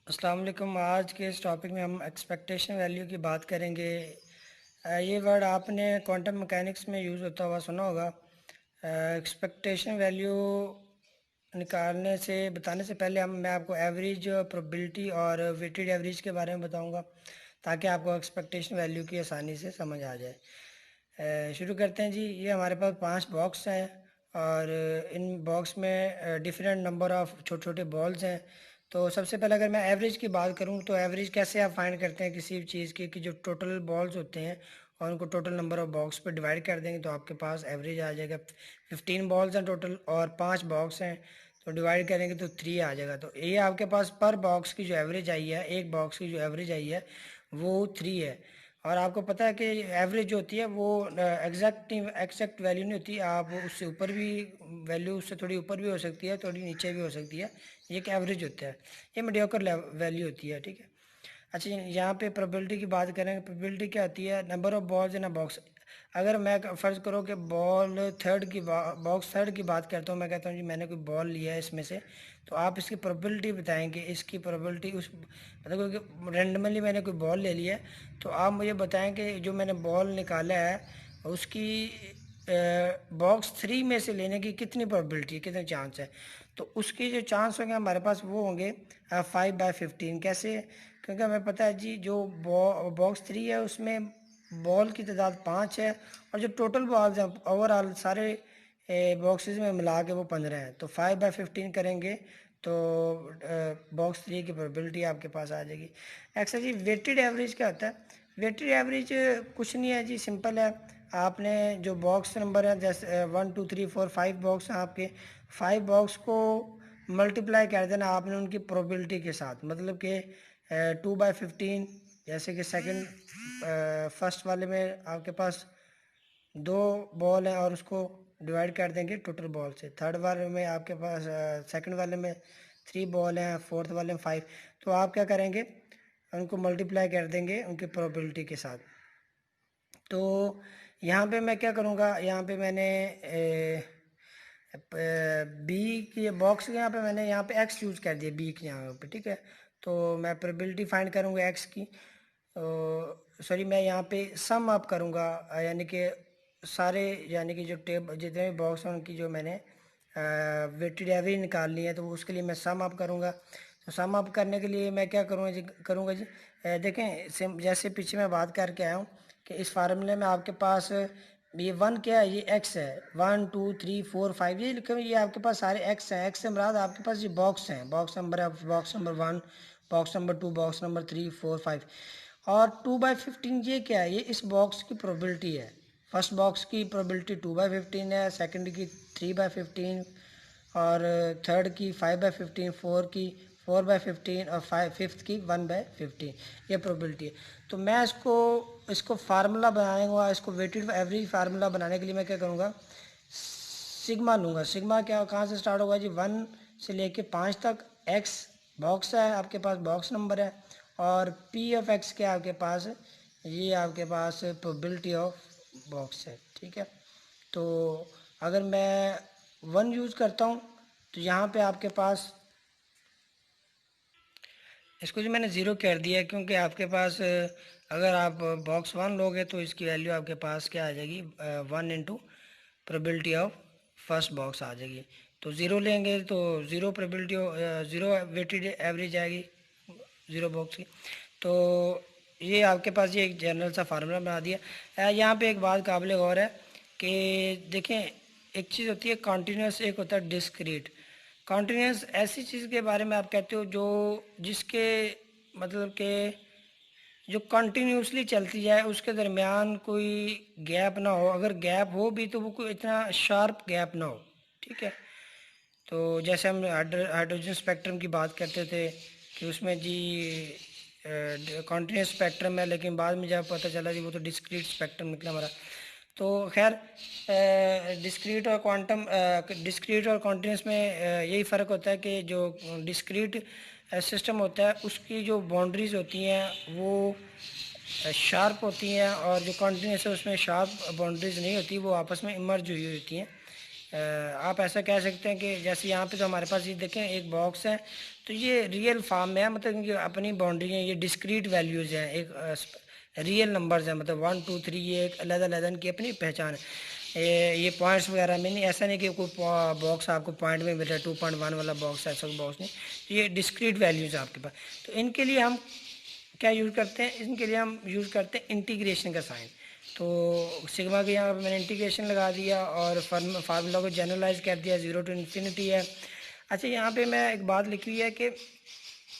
अस्सलाम वालेकुम। आज के इस टॉपिक में हम एक्सपेक्टेशन वैल्यू की बात करेंगे। ये वर्ड आपने क्वांटम मैकेनिक्स में यूज़ होता हुआ सुना होगा। एक्सपेक्टेशन वैल्यू निकालने से बताने से पहले मैं आपको एवरेज, प्रोबेबिलिटी और वेटेड एवरेज के बारे में बताऊंगा ताकि आपको एक्सपेक्टेशन वैल्यू की आसानी से समझ आ जाए। शुरू करते हैं जी। ये हमारे पास 5 बॉक्स हैं और इन बॉक्स में डिफरेंट नंबर ऑफ़ छोटे छोटे बॉल्स हैं। तो सबसे पहले अगर मैं एवरेज की बात करूं तो एवरेज कैसे आप फाइंड करते हैं किसी भी चीज़ की कि जो टोटल बॉल्स होते हैं और उनको टोटल नंबर ऑफ बॉक्स पे डिवाइड कर देंगे तो आपके पास एवरेज आ जाएगा। 15 बॉल्स हैं टोटल और 5 बॉक्स हैं, तो डिवाइड करेंगे तो 3 आ जाएगा। तो ये आपके पास पर बॉक्स की जो एवरेज आई है, एक बॉक्स की जो एवरेज आई है वो 3 है। और आपको पता है कि एवरेज जो होती है वो एग्जैक्ट वैल्यू नहीं होती। आप उससे ऊपर भी वैल्यू, उससे थोड़ी ऊपर भी हो सकती है, थोड़ी नीचे भी हो सकती है। ये एक एवरेज होता है, ये मीडियोकर वैल्यू होती है, ठीक है। अच्छा, यहाँ पे प्रोबेबिलिटी की बात करें। प्रोबेबिलिटी क्या होती है? Number of balls in a box. अगर मैं फ़र्ज़ करो कि बॉक्स थर्ड की बात करता हूँ, मैं कहता हूँ जी मैंने कोई बॉल लिया है इसमें से, तो आप इसकी प्रोबेबिलिटी बताएंगे। इसकी प्रोबेबिलिटी उस मतलब कि रेंडमली मैंने कोई बॉल ले लिया है, तो आप मुझे बताएं कि जो मैंने बॉल निकाला है उसकी बॉक्स 3 में से लेने की कितनी प्रोबेबिलिटी है, कितने चांस है। तो उसके जो चांस होंगे हमारे पास वो होंगे 5/15। कैसे? क्योंकि हमें पता है जी जो बॉक्स 3 है उसमें बॉल की तादाद 5 है और जो टोटल बॉल्स हैं ओवरऑल सारे बॉक्सेस में मिला के वो 15 हैं। तो 5/15 करेंगे तो बॉक्स 3 की प्रोबेबिलिटी आपके पास आ जाएगी। एक्चुअली जी वेटेड एवरेज क्या होता है? वेटेड एवरेज कुछ नहीं है जी, सिंपल है। आपने जो बॉक्स नंबर है, जैसे 1 2 3 4 5 बॉक्स हैं आपके, 5 बॉक्स को मल्टीप्लाई कर देना आपने उनकी प्रोबेबिलिटी के साथ। मतलब कि 2/15, जैसे कि फर्स्ट वाले में आपके पास 2 बॉल हैं और उसको डिवाइड कर देंगे टोटल बॉल से। थर्ड वाले में आपके पास सेकंड वाले में 3 बॉल हैं, फोर्थ वाले में 5। तो आप क्या करेंगे, उनको मल्टीप्लाई कर देंगे उनकी प्रोबेबिलिटी के साथ। तो यहाँ पे मैं क्या करूँगा, यहाँ पे मैंने बी की बॉक्स के यहाँ पे मैंने यहाँ पे एक्स यूज़ कर दिया बी के यहाँ पे, ठीक है। तो मैं प्रोबेबिलिटी फाइंड करूँगा एक्स की। सॉरी, मैं यहाँ पे सम अप करूँगा, यानी कि सारे, यानी कि जो जितने भी बॉक्स हैं उनकी जो मैंने वेटेड एवरेज निकालनी है, तो उसके लिए मैं सम अप करूँगा। तो सम अप करने के लिए मैं क्या करूँगा जी, देखें जैसे पीछे मैं बात करके आया हूँ कि इस फार्मूले में आपके पास ये 1 क्या है, ये एक्स है। 1 2 3 4 5 ये लिखे हुए, ये आपके पास सारे एक्स हैं। एक्स से मुराद आपके पास ये बॉक्स हैं, बॉक्स नंबर है, box number 1, box number 2, box number 3 4 5। और 2/15 ये क्या है? ये इस बॉक्स की प्रोबेबिलिटी है। फर्स्ट बॉक्स की प्रोबेबिलिटी 2/15 है, सेकंड की 3/15 और थर्ड की 5/15, फोर की 4/15 और फिफ्थ की 1/15। ये प्रोबेबिलिटी है। तो मैं इसको इसको फार्मूला बनाऊंगा, इसको वेटेड एवरेज फार्मूला बनाने के लिए मैं क्या करूँगा, सिग्मा लूँगा। सिग्मा क्या, कहाँ से स्टार्ट होगा जी? 1 से लेके 5 तक। एक्स बॉक्स है आपके पास, बॉक्स नंबर है, और पी ऑफ एक्स क्या आपके पास, ये आपके पास प्रोबेबिलिटी ऑफ बॉक्स है, ठीक है। तो अगर मैं 1 यूज़ करता हूँ तो यहाँ पे आपके पास, इसको जो मैंने ज़ीरो कर दिया है क्योंकि आपके पास अगर आप बॉक्स 1 लोगे तो इसकी वैल्यू आपके पास क्या आ जाएगी, 1 into probability of first box आ जाएगी। तो ज़ीरो लेंगे तो zero probability, zero weighted average आएगी ज़ीरो बॉक्स की। तो ये आपके पास ये एक जनरल सा फार्मूला बना दिया। यहाँ पे एक बात काबिल गौर है कि देखें, एक चीज़ होती है कॉन्टीन्यूस, एक होता है डिस्क्रीट। कॉन्टीन्यूस ऐसी चीज़ के बारे में आप कहते हो जो जिसके मतलब के जो कंटिन्यूसली चलती जाए, उसके दरमियान कोई गैप ना हो। अगर गैप हो भी तो वो कोई इतना शार्प गैप ना हो, ठीक है। तो जैसे हम हाइड्रोजन स्पेक्ट्रम की बात करते थे कि उसमें जी कॉन्टिन्यूस स्पेक्ट्रम है, लेकिन बाद में जब पता चला जी वो तो डिस्क्रीट स्पेक्ट्रम निकला हमारा। तो खैर, डिस्क्रीट और कॉन्टिन्यूस में यही फ़र्क होता है कि जो डिस्क्रीट सिस्टम होता है उसकी जो बाउंड्रीज होती हैं वो शार्प होती हैं, और जो कॉन्टिन्यूस है उसमें शार्प बाउंड्रीज नहीं होती, वो आपस में इमर्ज हुई होती हैं। आप ऐसा कह सकते हैं कि जैसे यहाँ पे तो हमारे पास ये देखें एक बॉक्स है, तो ये रियल फॉर्म में है, मतलब कि अपनी बाउंड्री है, ये डिस्क्रीट वैल्यूज़ हैं, एक रियल नंबर्स हैं, मतलब 1 2 3, ये एक अलग अलग की अपनी पहचान है। ये पॉइंट्स वगैरह में नहीं, ऐसा नहीं कि कोई बॉक्स आपको पॉइंट में मिल रहा है 2.1 वाला बॉक्स, ऐसा कोई बॉक्स नहीं, ये डिस्क्रीट वैल्यूज़ है आपके पास। तो इनके लिए हम क्या यूज़ करते हैं, इनके लिए हम यूज़ करते हैं इंटीग्रेशन का साइन। तो सिग्मा के यहाँ पे मैंने इंटीग्रेशन लगा दिया और फार्मूला को जनरलाइज कर दिया, 0 to इन्फिनिटी है। अच्छा, यहाँ पे मैं एक बात लिखी हुई है कि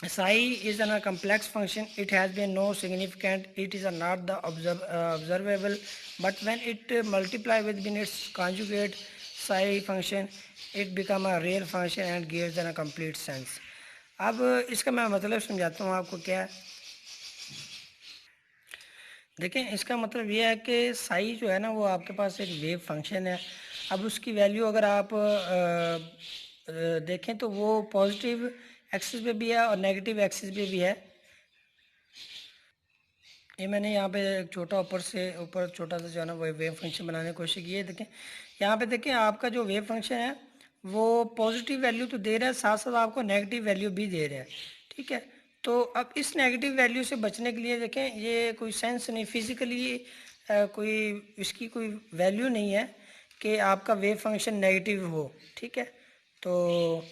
psi is a complex function, it has been no significant, it is not the observable, but when it multiply with its conjugate psi function, it become a real function and gives a complete sense. अब इसका मैं मतलब समझाता हूँ आपको क्या है। देखें, इसका मतलब ये है कि साई जो है ना, वो आपके पास एक वेव फंक्शन है। अब उसकी वैल्यू अगर आप देखें तो वो पॉजिटिव एक्सिस पे भी है और नेगेटिव एक्सिस पे भी है। ये मैंने यहाँ पे एक छोटा ऊपर छोटा सा जो है ना वो वेव फंक्शन बनाने की कोशिश की है। देखें यहाँ पे, देखें आपका जो वेव फंक्शन है वो पॉजिटिव वैल्यू तो दे रहा है, साथ साथ आपको नेगेटिव वैल्यू भी दे रहा है, ठीक है। तो अब इस नेगेटिव वैल्यू से बचने के लिए देखें, ये कोई सेंस नहीं, फिज़िकली कोई इसकी कोई वैल्यू नहीं है कि आपका वेव फंक्शन नेगेटिव हो, ठीक है। तो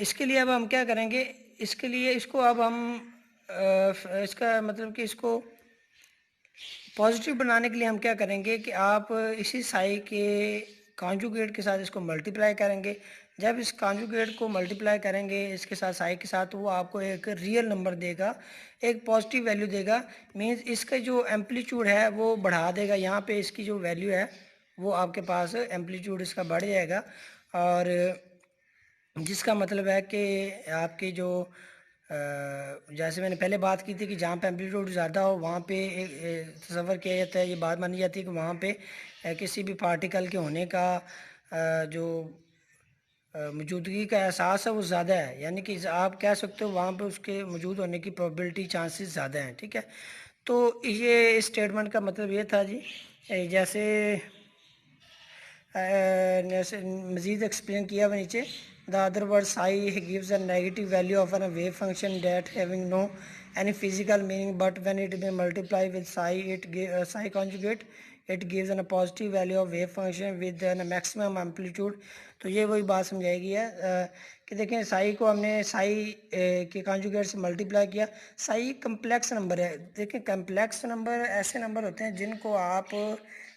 इसके लिए अब हम क्या करेंगे, इसके लिए इसको अब हम इसका मतलब कि इसको पॉजिटिव बनाने के लिए हम क्या करेंगे कि आप इसी साई के कॉन्जुगेट के साथ इसको मल्टीप्लाई करेंगे। जब इस कॉन्जुगेट को मल्टीप्लाई करेंगे इसके साथ साई के साथ, तो वो आपको एक रियल नंबर देगा, एक पॉजिटिव वैल्यू देगा। मीन्स इसका जो एम्पलीट्यूड है वो बढ़ा देगा। यहाँ पे इसकी जो वैल्यू है वो आपके पास एम्पलीट्यूड इसका बढ़ जाएगा, और जिसका मतलब है कि आपकी जो जैसे मैंने पहले बात की थी कि जहाँ पे एम्पलीट्यूड ज़्यादा हो वहाँ पे तस्वर किया जाता है, ये बात मानी जाती है कि वहाँ पे किसी भी पार्टिकल के होने का जो मौजूदगी का एहसास है वो ज़्यादा है, यानी कि आप कह सकते हो वहाँ पे उसके मौजूद होने की प्रोबेबिलिटी चांसेस ज़्यादा हैं, ठीक है। तो ये स्टेटमेंट का मतलब ये था जी। जैसे मज़ीद एक्सप्लेन किया हुआ नीचे, the other word psi gives a negative value of an wave function that having no any physical meaning, but when it be multiply with psi psi conjugate it gives an positive value of wave function with an maximum amplitude. तो ये वही बात समझाएगी है कि देखें साई को हमने साई के कॉन्जुगेट से मल्टीप्लाई किया। साई कम्प्लेक्स नंबर है। देखें, कम्प्लेक्स नंबर ऐसे नंबर होते हैं जिनको आप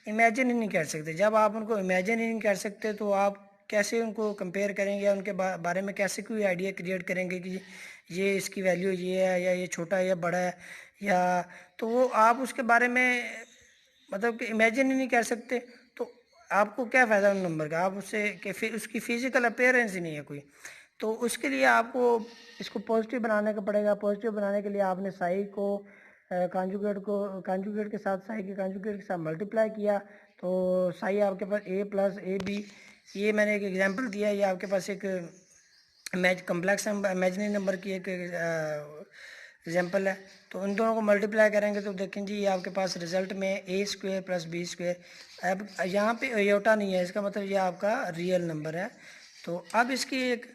इमेजिन ही नहीं कर सकते। जब आप उनको इमेजिन ही नहीं कर सकते तो आप कैसे उनको कंपेयर करेंगे, उनके बारे में कैसे कोई आइडिया क्रिएट करेंगे कि ये इसकी वैल्यू ये है या ये छोटा है या बड़ा है, या तो वो आप उसके बारे में मतलब कि इमेजिन ही नहीं कर सकते। तो आपको क्या फ़ायदा उन नंबर का, आप उससे कि फिर उसकी फिज़िकल अपीयरेंस ही नहीं है कोई। तो उसके लिए आपको इसको पॉजिटिव बनाने का पड़ेगा। पॉजिटिव बनाने के लिए आपने साई को कॉन्जुगेट के साथ साई के कॉन्जुगेट के साथ मल्टीप्लाई किया, तो साई आपके पास a प्लस ए बी, ये मैंने एक एग्जांपल दिया, ये आपके पास एक कम्प्लेक्स नंबर इमेजिनरी नंबर की एक एग्जांपल है। तो उन दोनों को मल्टीप्लाई करेंगे तो देखें जी, ये आपके पास रिजल्ट में ए स्क्वेयर प्लस बी स्क्वेयर। अब यहाँ पे अयोटा नहीं है, इसका मतलब ये आपका रियल नंबर है। तो अब इसकी एक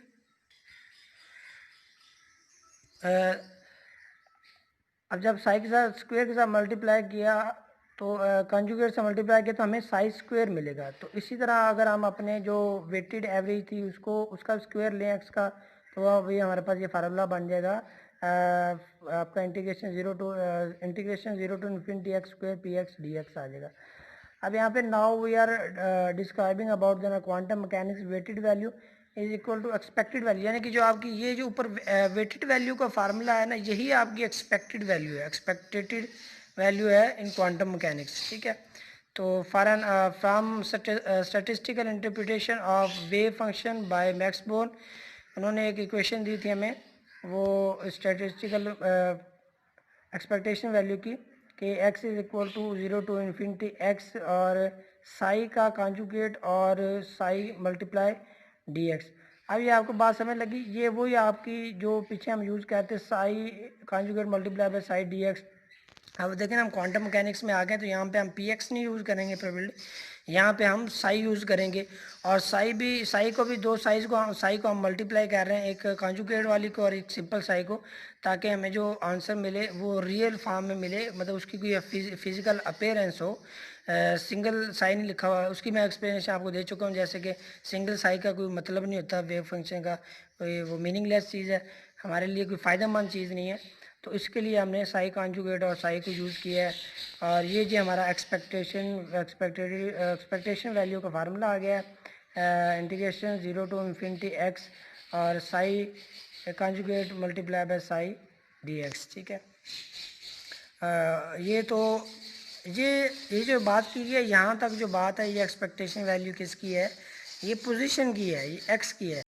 अब जब साई के साथ स्क्वेयर के साथ मल्टीप्लाई किया तो कंजुगेट से मल्टीप्लाई किया तो हमें साई स्क्वेयर मिलेगा। तो इसी तरह अगर हम अपने जो वेटेड एवरेज थी उसका स्क्वेयर लें एक्स का, तो वही हमारे पास ये फार्मूला बन जाएगा आपका integration zero to infinity x square p x d x आ जाएगा। अब यहाँ पे now we are describing about the quantum mechanics weighted value is equal to expected value, यानी कि जो आपकी ये जो ऊपर वेटेड वैल्यू का फार्मूला है ना, यही आपकी एक्सपेक्टेड वैल्यू है, एक्सपेक्टेड वैल्यू है इन क्वांटम मैकेनिक्स, ठीक है। तो for an from statistical interpretation of wave function by Max Born, उन्होंने एक इक्वेशन दी थी हमें, वो स्टैटिस्टिकल एक्सपेक्टेशन वैल्यू की कि x is equal to 0 to infinity x और साई का कॉन्जुगेट और साई मल्टीप्लाई dx। अब ये आपको बात समझ लगी, ये वही आपकी जो पीछे हम यूज़ करते Sai conjugate multiply by Sai dx। अब देखें हम क्वांटम मैकेनिक्स में आ गए तो यहाँ पे हम px नहीं यूज़ करेंगे प्रोबेबिलिटी, यहाँ पे हम साई यूज़ करेंगे और साई को भी दो साई को हम मल्टीप्लाई कर रहे हैं, एक कॉन्जुगेट वाली को और एक सिंपल साई को, ताकि हमें जो आंसर मिले वो रियल फॉर्म में मिले, मतलब उसकी कोई फिजिकल अपेयरेंस हो। सिंगल साई नहीं लिखा हुआ है, उसकी मैं एक्सप्लेनेशन आपको दे चुका हूँ, जैसे कि सिंगल साई का कोई मतलब नहीं होता वेव फंक्शन का, वो मीनिंगलेस चीज़ है, हमारे लिए कोई फ़ायदेमंद चीज़ नहीं है। तो इसके लिए हमने साई कॉन्जुगेट और साई को यूज़ किया है। और ये जो हमारा एक्सपेक्टेशन वैल्यू का फार्मूला आ गया है, इंटीग्रेशन 0 टू इन्फिनिटी एक्स और Sai conjugate multiply by Sai D x. ठीक है, ये तो ये जो बात की है यहाँ तक जो बात है, ये एक्सपेक्टेशन वैल्यू किसकी है, ये पोजीशन की है, ये एक्स की है।